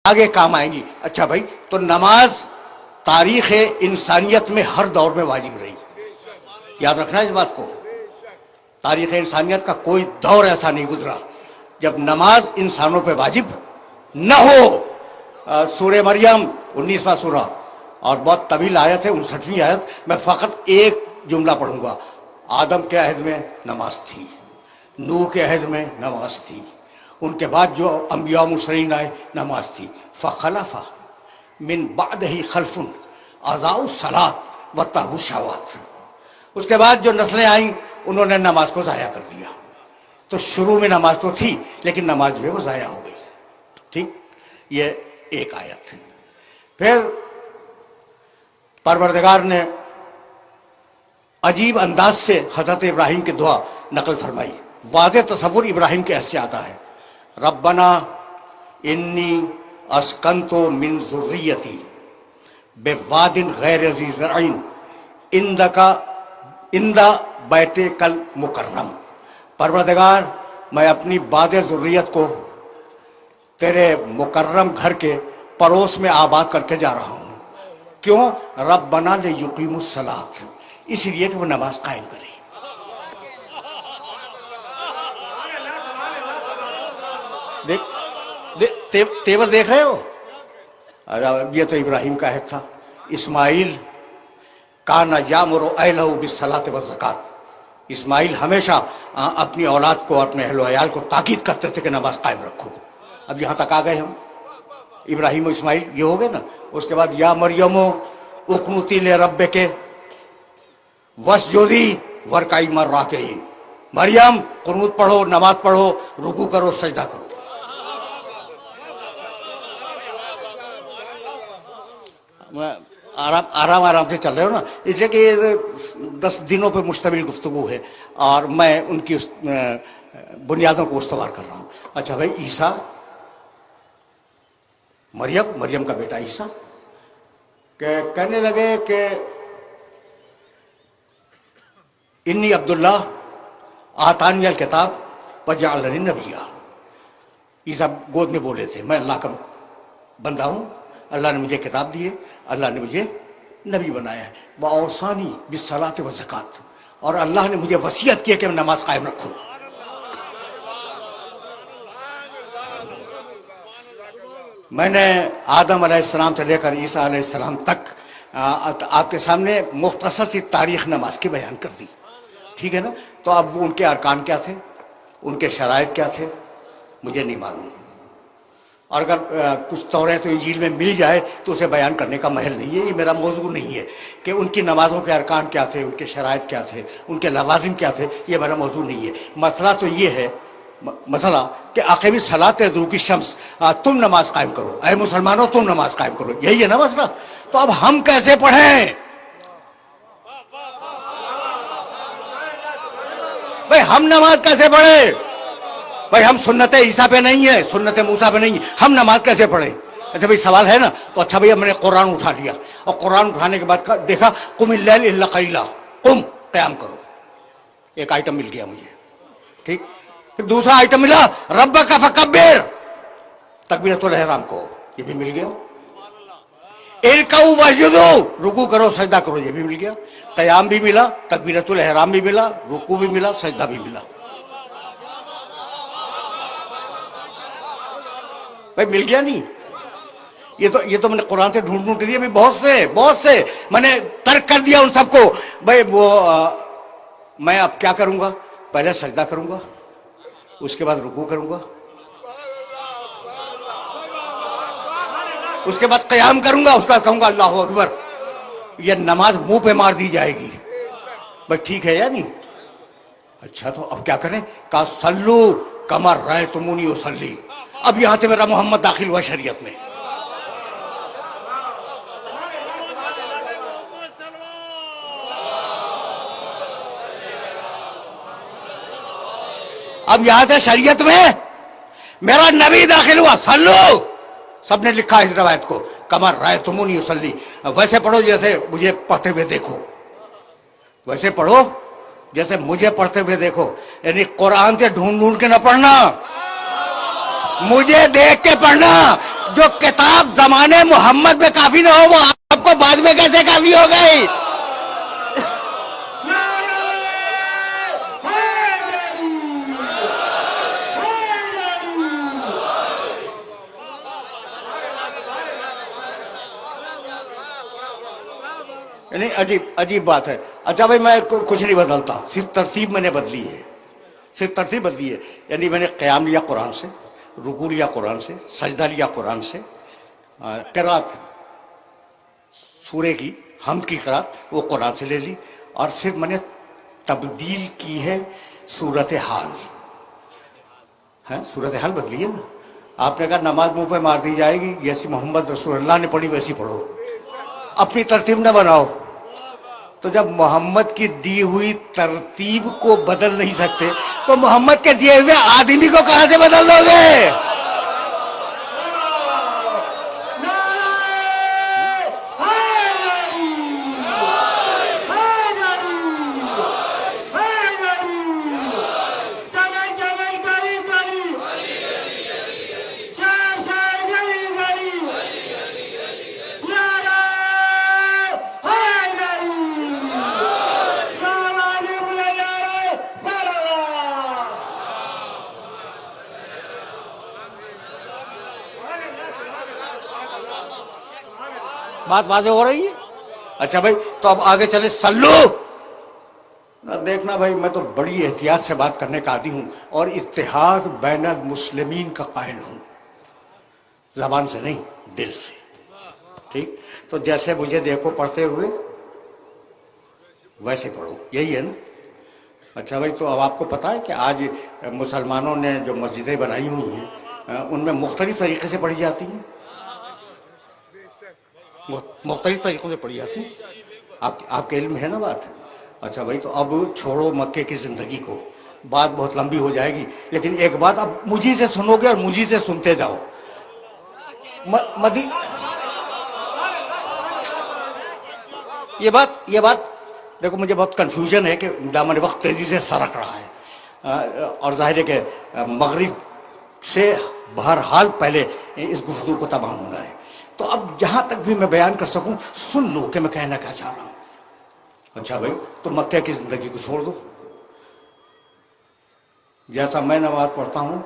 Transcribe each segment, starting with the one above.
آگے کام آئیں گی. اچھا بھائی، تو نماز تاریخ انسانیت میں ہر دور میں واجب رہی. یاد رکھنا اس بات کو. تاریخ انسانیت کا کوئی دور ایسا نہیں گزرا جب نماز انسانوں پہ واجب نہ ہو. سورہ مریم 19واں سورہ اور بہت طویل آیت ہے، 59ویں آیت. میں فقط ایک جملہ پڑھوں گا. آدم کے عہد میں نماز تھی، نوح کے عہد میں نماز تھی، ان کے بعد جو انبیاء مرسلین آئے نماز تھی. فخلف من بعدہ خلف اضاعوا الصلاۃ واتبعوا الشہوات. اس کے بعد جو نسلیں آئیں انہوں نے نماز کو ضائع کر دیا. تو شروع میں نماز تو تھی لیکن نماز جو ہے وہ ضائع ہو گئی. ٹھیک، یہ ایک آیت. پھر پروردگار نے عجیب انداز سے حضرت ابراہیم کی دعا نقل فرمائی. واضح تصور ابراہیم کے ایسے آتا ہے، ربنا انی اسکنت من ذریتی بواد غیر ذی زرع عند بیتک المکرم. پروردگار، میں اپنی باد ذریت کو تیرے مکرم گھر کے پڑوس میں آباد کر کے جا رہا ہوں. کیوں؟ ربنا لیقیموا الصلاۃ، اس لیے کہ وہ نماز قائم کرے. تیور دیکھ رہے ہو؟ یہ تو ابراہیم کا عہد تھا. اسماعیل کان یامر اہلہ بالصلاۃ والزکوٰۃ. اسماعیل ہمیشہ اپنی اولاد کو، اپنے اہل و عیال کو تاکید کرتے تھے کہ نماز قائم رکھو. اب یہاں تک آ گئے ہم. ابراہیم و اسماعیل یہ ہو گئے نا. اس کے بعد یا مریم اقنتی لربک واسجدی وارکعی مع الراکعین. مریم قنوت پڑھو، نماز پڑھو، رکوع کرو، سجدہ کرو. آرام سے چل رہے ہو نا، اس لیے کہ یہ 10 دنوں پہ مشتمل گفتگو ہے اور میں ان کی بنیادوں کو استوار کر رہا ہوں. اچھا بھائی، عیسیٰ، مریم کا بیٹا عیسیٰ کہ کہنے لگے کہ انی عبداللہ آتانی الکتاب وجعلنی نبیا. عیسیٰ گود میں بولے تھے میں اللہ کا بندہ ہوں، اللہ نے مجھے کتاب دی ہے، اللہ نے مجھے نبی بنایا ہے. وَأَوْصَانِي بِالصَّلَاةِ وَالزَّكَاةِ، اور اللہ نے مجھے وصیت کی کہ میں نماز قائم رکھوں. میں نے آدم علیہ السلام سے لے کر عیسیٰ علیہ السلام تک آپ کے سامنے مختصر سی تاریخ نماز کی بیان کر دی. ٹھیک ہے نا؟ تو اب وہ ان کے ارکان کیا تھے، ان کے شرائط کیا تھے، مجھے نہیں معلوم. اور اگر کچھ توریت و انجیل میں مل جائے تو اسے بیان کرنے کا محل نہیں ہے. یہ میرا موضوع نہیں ہے کہ ان کی نمازوں کے ارکان کیا تھے، ان کے شرائط کیا تھے، ان کے لوازم کیا تھے. یہ میرا موضوع نہیں ہے. مسئلہ تو یہ ہے مسئلہ کہ اقیموا الصلاۃ لدلوک الشمس، تم نماز قائم کرو، اے مسلمانوں تم نماز قائم کرو. یہی ہے نا مسئلہ. تو اب ہم کیسے پڑھیں بھائی؟ ہم نماز کیسے پڑھیں بھائی؟ ہم سنت عیسیٰ پہ نہیں ہے، سنت موسیٰ پہ نہیں ہے، ہم نماز کیسے پڑھیں؟ اچھا بھائی سوال ہے نا. تو اچھا بھائی اب میں نے قرآن اٹھا لیا اور قرآن اٹھانے کے بعد دیکھا قم اللیل الا قلیلا، قم، قیام کرو. ایک آئٹم مل گیا مجھے. ٹھیک. پھر دوسرا آئٹم ملا ربک فکبر، تکبیرۃ الاحرام کو، یہ بھی مل گیا. ارکعوا واسجدوا، رکوع کرو سجدہ کرو، یہ بھی مل گیا. قیام بھی ملا، تکبیرۃ الاحرام بھی ملا، رکوع بھی ملا، سجدہ بھی ملا. بھائی مل گیا نہیں؟ یہ تو میں نے قرآن سے ڈھونڈ کے دیا. بہت سے میں نے ترک کر دیا ان سب کو. بھائی وہ میں اب کیا کروں گا؟ پہلے سجدہ کروں گا، اس کے بعد رکوع کروں گا، اس کے بعد قیام کروں گا، اس کے بعد کہوں گا اللہ اکبر. یہ نماز منہ پہ مار دی جائے گی. بھائی ٹھیک ہے یا نہیں؟ اچھا تو اب کیا کریں؟ کہا صلو کما رأیتمونی اصلی. اب یہاں سے میرا محمد داخل ہوا شریعت میں. اب یہاں سے شریعت میں میرا نبی داخل ہوا. صلو، سب نے لکھا اس روایت کو، کما رأیتمونی اصلی، ویسے پڑھو جیسے مجھے پڑھتے ہوئے دیکھو، ویسے پڑھو جیسے مجھے پڑھتے ہوئے دیکھو. یعنی قرآن سے ڈھونڈ کے نہ پڑھنا. مجھے دیکھ کے پڑھنا. جو کتاب زمانے محمد میں کافی نہ ہو وہ آپ کو بعد میں کیسے کافی ہو گئی؟ نہیں عجیب بات ہے. اچھا بھائی میں کچھ نہیں بدلتا, صرف ترتیب میں نے بدلی ہے, صرف ترتیب بدلی ہے. یعنی میں نے قیام لیا قرآن سے, رکوع لیا قرآن سے, سجدہ لیا قرآن سے, قرات سورے کی حمد کی قرات وہ قرآن سے لے لی, اور صرف میں نے تبدیل کی ہے صورتحال. صورتحال بدلی ہے نا. آپ نے کہا نماز منہ پہ مار دی جائے گی, جیسی محمد رسول اللہ نے پڑھی ویسی پڑھو, اپنی ترتیب نہ بناؤ. تو جب محمد کی دی ہوئی ترتیب کو بدل نہیں سکتے تو محمد کے دیے ہوئے آدمی کو کہاں سے بدل دو گے؟ بات واضح ہو رہی ہے؟ اچھا بھائی تو اب آگے چلے. سلو دیکھنا بھائی, میں تو بڑی احتیاط سے بات کرنے کا عادی ہوں اور اتحاد بین المسلمین کا قائل ہوں, زبان سے نہیں دل سے. ٹھیک, تو جیسے مجھے دیکھو پڑھتے ہوئے ویسے پڑھو, یہی ہے نا. اچھا بھائی تو اب آپ کو پتا ہے کہ آج مسلمانوں نے جو مسجدیں بنائی ہوئی ہیں ان میں مختلف طریقے سے پڑھی جاتی ہیں, مختلف طریقوں سے پڑھی جاتی ہیں. آپ کے علم ہے نا بات. اچھا بھائی تو اب چھوڑو مکے کی زندگی کو, بات بہت لمبی ہو جائے گی, لیکن ایک بات اب مجھے سے سنو گے اور مجھے سے سنتے جاؤ. یہ بات دیکھو, مجھے بہت کنفیوژن ہے کہ دامن وقت تیزی سے سرک رہا ہے, اور ظاہر ہے کہ مغرب سے بہرحال پہلے اس گفتگو کو تمام ہونا ہے. تو اب جہاں تک بھی میں بیان کر سکوں سن لو کہ میں کہنا کیا چاہ رہا ہوں. اچھا بھائی تو مکہ کی زندگی کو چھوڑ دو, جیسا میں نماز پڑھتا ہوں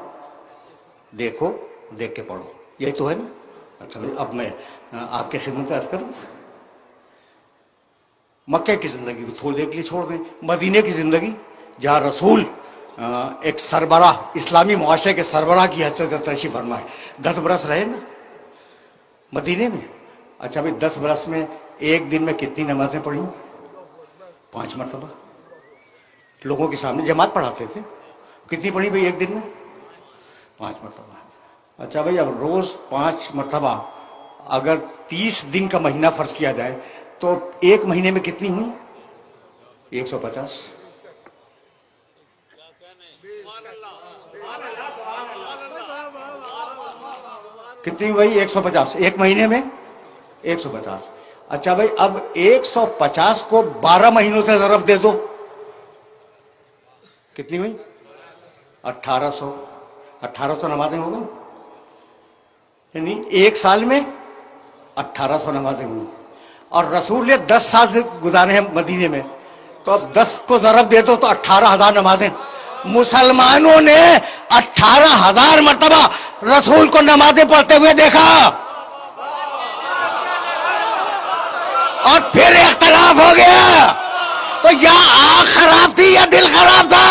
دیکھو, دیکھ کے پڑھو, یہی تو ہے نا. اچھا بھائی اب میں آپ کے خدمت عرض کروں, مکہ کی زندگی کو تھوڑی دیر کے لیے چھوڑ دیں. مدینے کی زندگی جہاں رسول ایک سربراہ, اسلامی معاشرے کے سربراہ کی حیثیت سے تشریف فرما ہے, 10 برس رہے نا مدینے میں. اچھا بھائی 10 برس میں ایک دن میں کتنی نمازیں پڑھی؟ 5 مرتبہ. لوگوں کے سامنے جماعت پڑھاتے تھے, کتنی پڑھی بھائی ایک دن میں؟ 5 مرتبہ. اچھا بھائی اب روز 5 مرتبہ اگر 30 دن کا مہینہ فرض کیا جائے تو ایک مہینے میں کتنی ہوئی؟ 150. کتنی ہوئی؟ 150 ایک مہینے میں 150. اچھا بھائی اب 150 کو 12 مہینوں سے ضرب دے دو, کتنی ہوئی؟ 1800. 1800 نمازیں ہو گئی, یعنی ایک سال میں 1800 نمازیں ہوئی. اور رسول نے 10 سال سے گزارے ہیں مدینے میں, تو اب 10 کو ضرب دے دو تو 18,000 نمازیں. مسلمانوں نے 18,000 مرتبہ رسول کو نمازیں پڑھتے ہوئے دیکھا, اور پھر اختلاف ہو گیا. تو یا آنکھ خراب تھی یا دل خراب تھا.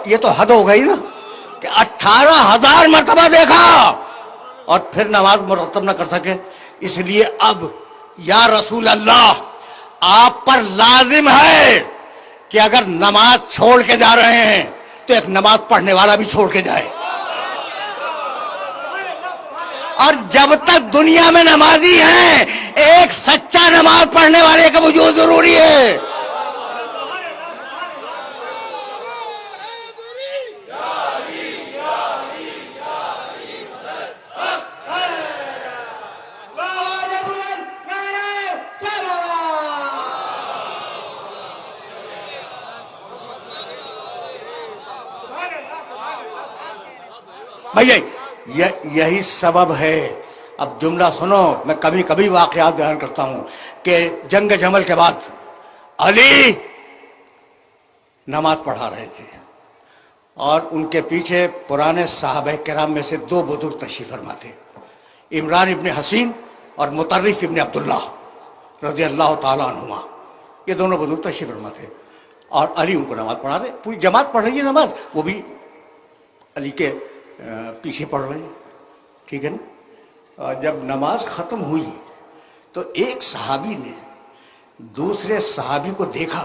یہ تو حد ہو گئی نا کہ 18,000 مرتبہ دیکھا اور پھر نماز مرتب نہ کر سکے. اس لیے اب یا رسول اللہ آپ پر لازم ہے کہ اگر نماز چھوڑ کے جا رہے ہیں تو ایک نماز پڑھنے والا بھی چھوڑ کے جائے. اور جب تک دنیا میں نمازی ہیں ایک سچا نماز پڑھنے والے کا وجود ضروری ہے. بھائی یہی سبب ہے. اب جملہ سنو، میں کبھی کبھی واقعات بیان کرتا ہوں کہ جنگ جمل کے بعد علی نماز پڑھا رہے تھے اور ان کے پیچھے پرانے صحابہ کرام میں سے دو بزرگ تشریف فرما تھے، عمران ابن حسین اور مطرف ابن عبداللہ رضی اللہ تعالیٰ عنہما. یہ دونوں بزرگ تشریف فرما تھے اور علی ان کو نماز پڑھا رہے. پوری جماعت پڑھ رہی ہے نماز، وہ بھی علی کے پیچھے پڑھ رہے ہیں. ٹھیک ہے نا. جب نماز ختم ہوئی تو ایک صحابی نے دوسرے صحابی کو دیکھا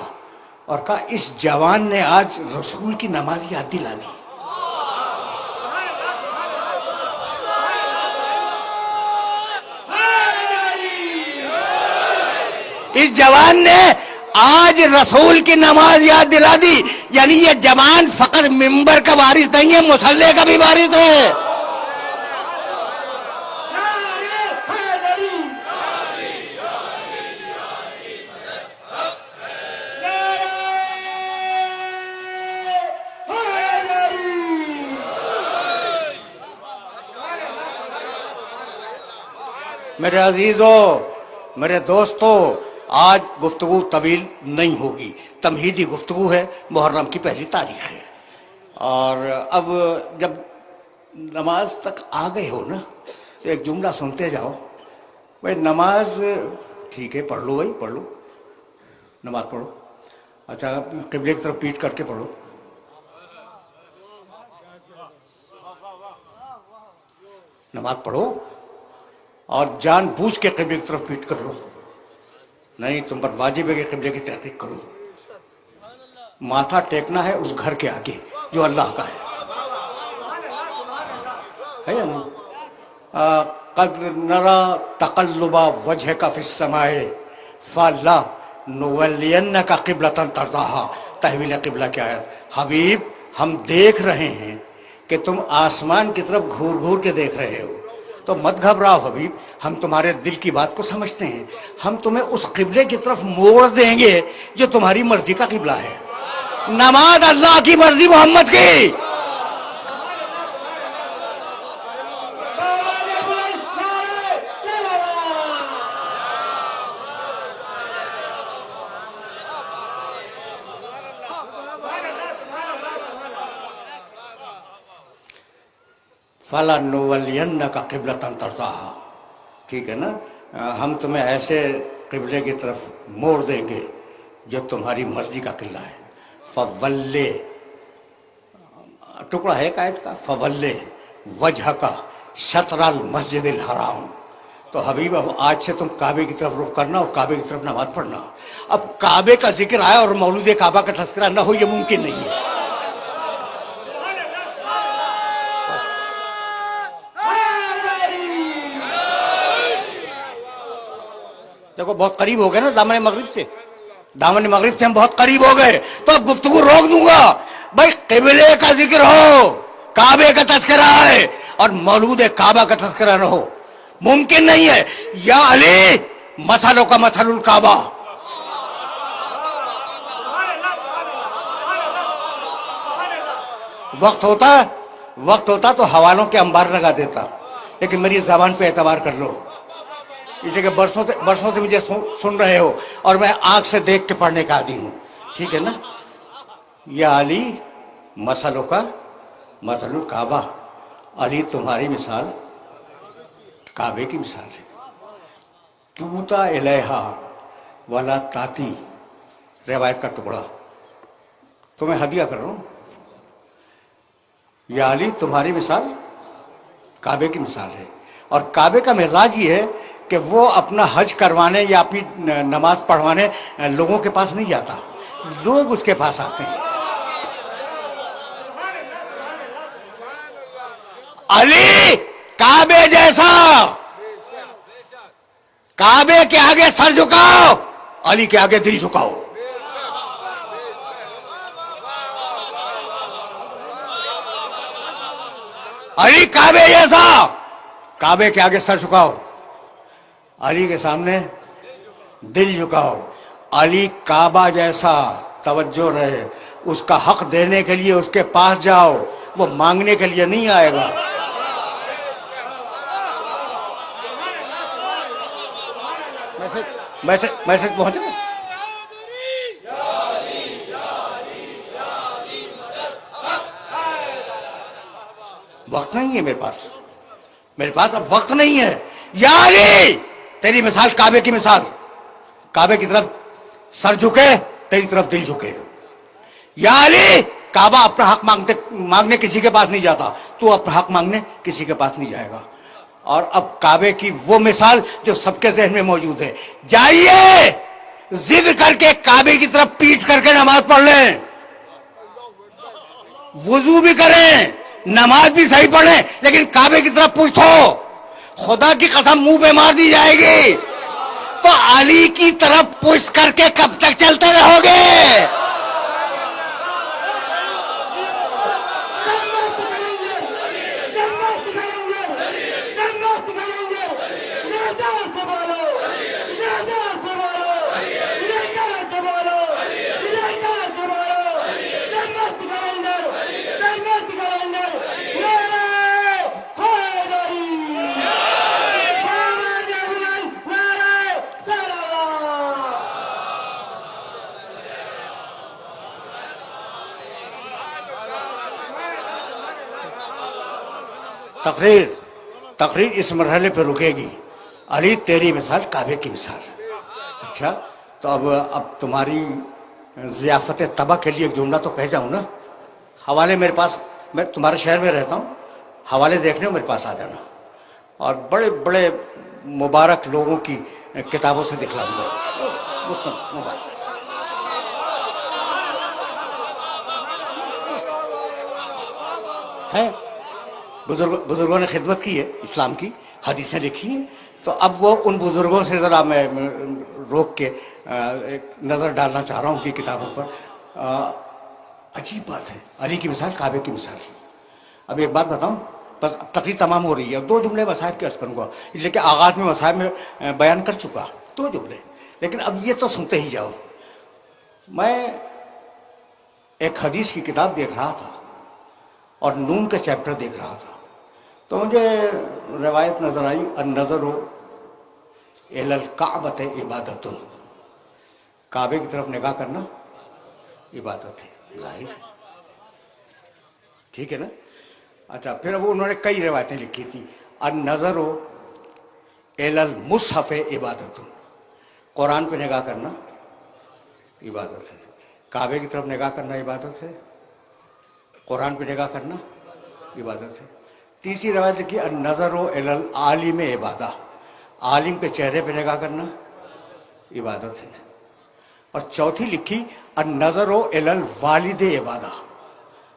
اور کہا اس جوان نے آج رسول کی نماز یاد دلا دی. اس جوان نے آج رسول کی نماز یاد دلا دی. یعنی یہ جوان فقط ممبر کا وارث نہیں ہے، مصلی کا بھی وارث ہے. میرے عزیزو، میرے دوستو، آج گفتگو طویل نہیں ہوگی، تمہیدی گفتگو ہے. محرم کی پہلی تاریخ ہے اور اب جب نماز تک آ گئے ہو نا تو ایک جملہ سنتے جاؤ. بھائی نماز ٹھیک ہے، پڑھ لو بھائی، پڑھ لو، نماز پڑھو. اچھا قبلے کی طرف پیٹ کر کے پڑھو. نماز پڑھو اور جان بوجھ کے قبلے کی طرف پیٹ کر لو. نہیں، تم پر واجب ہے کہ قبلے کی تحقیق کرو. ماتھا ٹیکنا ہے اس گھر کے آگے جو اللہ کا ہے یا نہیں؟ قد نرا تقلب وجهك في السماء فلا نولینک قبلۃ ترضاها. تحویل قبلہ کیا ہے؟ حبیب ہم دیکھ رہے ہیں کہ تم آسمان کی طرف گھور گھور کے دیکھ رہے ہو، تو مت گھبراؤ حبیب، ہم تمہارے دل کی بات کو سمجھتے ہیں. ہم تمہیں اس قبلے کی طرف موڑ دیں گے جو تمہاری مرضی کا قبلہ ہے. نماز اللہ کی مرضی، محمد کی. فَلَنُوَلِّيَنَّكَ قِبْلَةً تَرْضَاهَا. ٹھیک ہے نا. ہم تمہیں ایسے قبلے کی طرف موڑ دیں گے جو تمہاری مرضی کا قبلہ ہے. فَوَلِّ ٹکڑا ہے آیت کا، فَوَلِّ وَجْهَكَ شَطْرَ الْمَسْجِدِ الْحَرَامِ. تو حبیب اب آج سے تم کعبے کی طرف رخ کرنا اور کعبے کی طرف نماز پڑھنا. اب کعبے کا ذکر آیا اور مولود کعبہ کا تذکرہ نہ ہو، یہ ممکن نہیں ہے. دیکھو بہت قریب ہو گئے نا دامن مغرب سے، دامن مغرب سے ہم بہت قریب ہو گئے. تو اب گفتگو روک دوں گا. بھائی قبلے کا ذکر ہو، کعبے کا تذکرہ ہے اور مولود کعبہ کا تذکرہ نہ ہو، ممکن نہیں ہے. یا علی مثلوں کا مثل الکعبہ. وقت ہوتا تو حوالوں کے انبار لگا دیتا، لیکن میری زبان پہ اعتبار کر لو. اس لیے کہ برسوں سے مجھے سن رہے ہو اور میں آنکھ سے دیکھ کے پڑھنے کا عادی ہوں. ٹھیک ہے نا. یا علی مثلوں کا مثل الکعبہ. علی تمہاری مثال کعبے کی مثال ہے. توتا الیہا ولا تاتی. روایت کا ٹکڑا تمہیں ہدیہ کر رہا ہوں. یا علی تمہاری مثال کعبے کی مثال ہے. اور کعبے کا مزاج یہ ہے کہ وہ اپنا حج کروانے یا اپنی نماز پڑھوانے لوگوں کے پاس نہیں جاتا، لوگ اس کے پاس آتے ہیں. علی کعبے جیسا کعبے کے آگے سر جھکاؤ، علی کے آگے دل جھکاؤ. علی کعبے جیسا، کعبے کے آگے سر جھکاؤ، علی کے سامنے دل جھکاؤ. علی کعبہ جیسا، توجہ رہے، اس کا حق دینے کے لیے اس کے پاس جاؤ، وہ مانگنے کے لیے نہیں آئے گا. میسج پہنچ گیا؟ وقت نہیں ہے میرے پاس اب وقت نہیں ہے. یا علی، تیری مثال کعبے کی مثال، کعبے کی طرف سر جھکے، تیری طرف دل جھکے. یا علی، کعبہ اپنا حق مانگنے کسی کے پاس نہیں جاتا، تو اپنا حق مانگنے کسی کے پاس نہیں جائے گا. اور اب کعبے کی وہ مثال جو سب کے ذہن میں موجود ہے. جائیے ضد کر کے کعبے کی طرف پیٹ کر کے نماز پڑھ لیں، وضو بھی کریں، نماز بھی صحیح پڑھیں، لیکن کعبے کی طرف پشت ہو، خدا کی قسم منہ پہ مار دی جائے گی. تو علی کی طرف پشت کر کے کب تک چلتے رہو گے؟ تقریر اس مرحلے پہ رکے گی. علی تیری مثال کعبے کی مثال. اچھا تو اب تمہاری ضیافت طبع کے لیے ایک جملہ تو کہہ جاؤں نا. حوالے میرے پاس، میں تمہارے شہر میں رہتا ہوں، حوالے دیکھنے میرے پاس آ جانا، اور بڑے بڑے مبارک لوگوں کی کتابوں سے دکھلا دوں گا. مبارک ہے، بزرگوں نے خدمت کی ہے، اسلام کی حدیثیں لکھی ہیں. تو اب وہ ان بزرگوں سے ذرا میں روک کے ایک نظر ڈالنا چاہ رہا ہوں ان کی کتابوں پر. عجیب بات ہے، علی کی مثال کعبے کی مثال. اب ایک بات بتاؤں، بس تقریر تمام ہو رہی ہے، 2 جملے مصاحب کے عرض کروں گا، اس لیے کہ آغاز میں مصاحب میں بیان کر چکا 2 جملے، لیکن اب یہ تو سنتے ہی جاؤ. میں ایک حدیث کی کتاب دیکھ رہا تھا اور نون کا چیپٹر دیکھ رہا تھا، تو مجھے روایت نظر آئی، النظر الی الکعبۃ عبادۃ، کعبے کی طرف نگاہ کرنا عبادت ہے. ظاہر ٹھیک ہے نا. اچھا پھر اب انہوں نے کئی روایتیں لکھی تھی. النظر الی المصحف عبادت، قرآن پہ نگاہ کرنا عبادت ہے. کعبے کی طرف نگاہ کرنا عبادت ہے، قرآن پہ نگاہ کرنا عبادت ہے. تیسری روایت لکھی النظر الی العالم عبادہ، عالم کے چہرے پہ نگاہ کرنا عبادت ہے. اور چوتھی لکھی النظر الی الوالد عبادہ،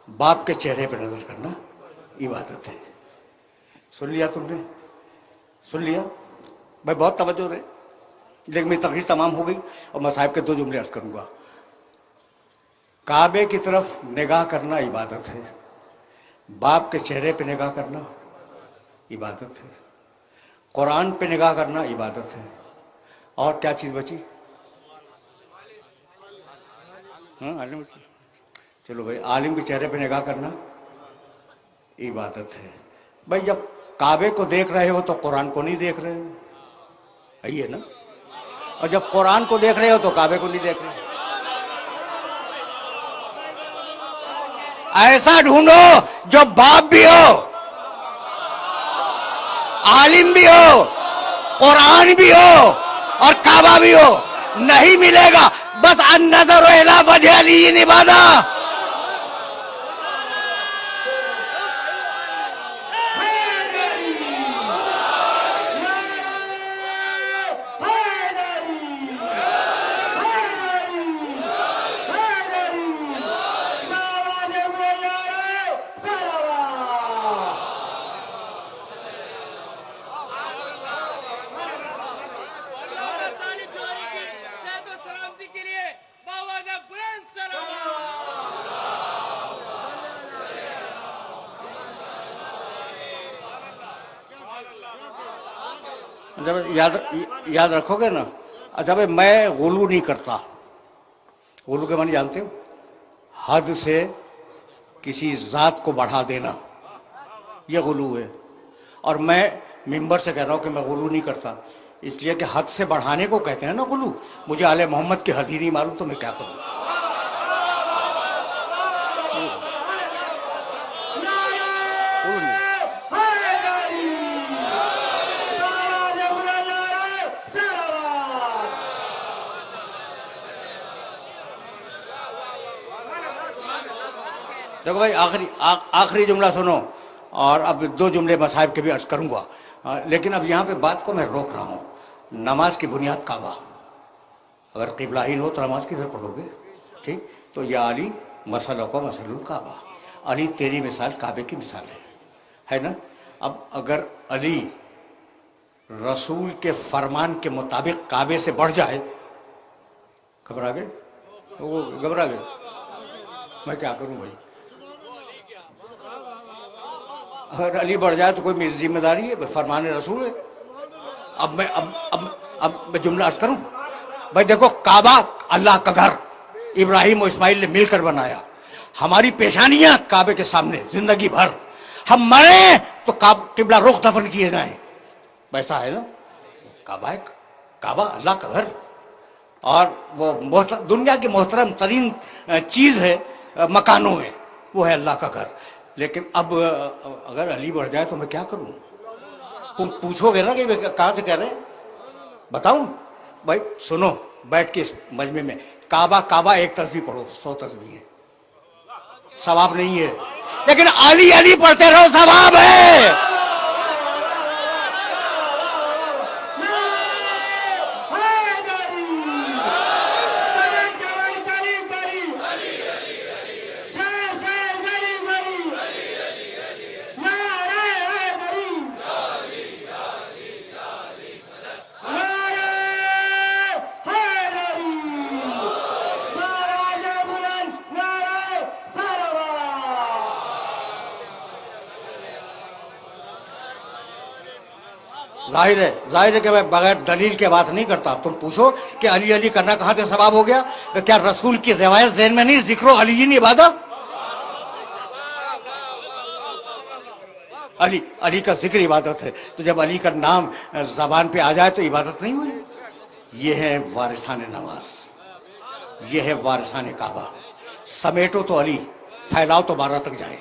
باپ کے چہرے پہ نظر کرنا عبادت ہے. سن لیا تم نے؟ سن لیا بھائی؟ بہت توجہ رہے، لیکن میری تقریر تمام ہو گئی اور میں صاحب کے 2 جملے عرض کروں گا. کعبے کی طرف نگاہ کرنا عبادت ہے، باپ کے چہرے پہ نگاہ کرنا عبادت ہے، قرآن پہ نگاہ کرنا عبادت ہے. اور کیا چیز بچی؟ عالم. چلو بھائی، عالم کے چہرے پہ نگاہ کرنا عبادت ہے. بھائی جب کعبے کو دیکھ رہے ہو تو قرآن کو نہیں دیکھ رہے ہو، صحیح ہے نا؟ اور جب قرآن کو دیکھ رہے ہو تو کعبے کو نہیں دیکھ رہے. ایسا ڈھونڈو جو باپ بھی ہو، عالم بھی ہو، قرآن بھی ہو اور کعبہ بھی ہو. نہیں ملے گا. بس النظر الی وجہ علی عبادہ. جب یاد رکھو گے نا. اچھا بھائی میں غلو نہیں کرتا. غلو کے معنی جانتے ہو؟ حد سے کسی ذات کو بڑھا دینا، یہ غلو ہے. اور میں ممبر سے کہہ رہا ہوں کہ میں غلو نہیں کرتا، اس لیے کہ حد سے بڑھانے کو کہتے ہیں نا غلو. مجھے آل محمد کی حد ہی نہیں معلوم تو میں کیا کروں. دیکھو بھائی آخری جملہ سنو، اور اب 2 جملے مصاحب کے بھی عرض کروں گا، لیکن اب یہاں پہ بات کو میں روک رہا ہوں. نماز کی بنیاد کعبہ. اگر قبلہ ہی ہو تو نماز کدھر پڑھو گے؟ ٹھیک. تو یا علی مسئلہ کو مسئلہ الکعبہ. علی تیری مثال کعبے کی مثال ہے نا. اب اگر علی رسول کے فرمان کے مطابق کعبے سے بڑھ جائے، گھبرا گئے؟ وہ گھبرا گئے. میں کیا کروں بھائی؟ اگر علی بڑھ جائے تو کوئی میری ذمہ داری ہے؟ فرمان رسول ہے. اب میں جملہ عرض کروں. بھائی دیکھو، کعبہ اللہ کا گھر ابراہیم و اسماعیل نے مل کر بنایا. ہماری پیشانیاں کعبے کے سامنے زندگی بھر. ہم مریں تو قبلہ رخ دفن کیے جائیں. ویسا ہے نا. کعبہ اللہ کا گھر، اور وہ دنیا کی محترم ترین چیز ہے مکانوں میں، وہ ہے اللہ کا گھر. لیکن اب اگر علی بڑھ جائے تو میں کیا کروں؟ تم پوچھو گے نا کہ کہاں سے کہہ رہے ہیں، بتاؤں؟ بھائی سنو، بیٹھ کے اس مجمع میں کعبہ ایک تسبیح پڑھو 100 تسبیح ہے، ثواب نہیں ہے. لیکن علی پڑھتے رہو، ثواب ہے. ظاہر ہے کہ میں بغیر دلیل کے بات نہیں کرتا. تم پوچھو کہ علی کرنا کہاں سے ثواب ہو گیا؟ کیا رسول کی روایت ذہن میں نہیں؟ ذکر و علی نہیں عبادت؟ علی کا ذکر عبادت ہے. تو جب علی کا نام زبان پہ آ جائے تو عبادت نہیں ہوئی؟ یہ ہے وارثان نماز، یہ ہے وارثان کعبہ. سمیٹو تو علی، پھیلاؤ تو 12 تک جائے.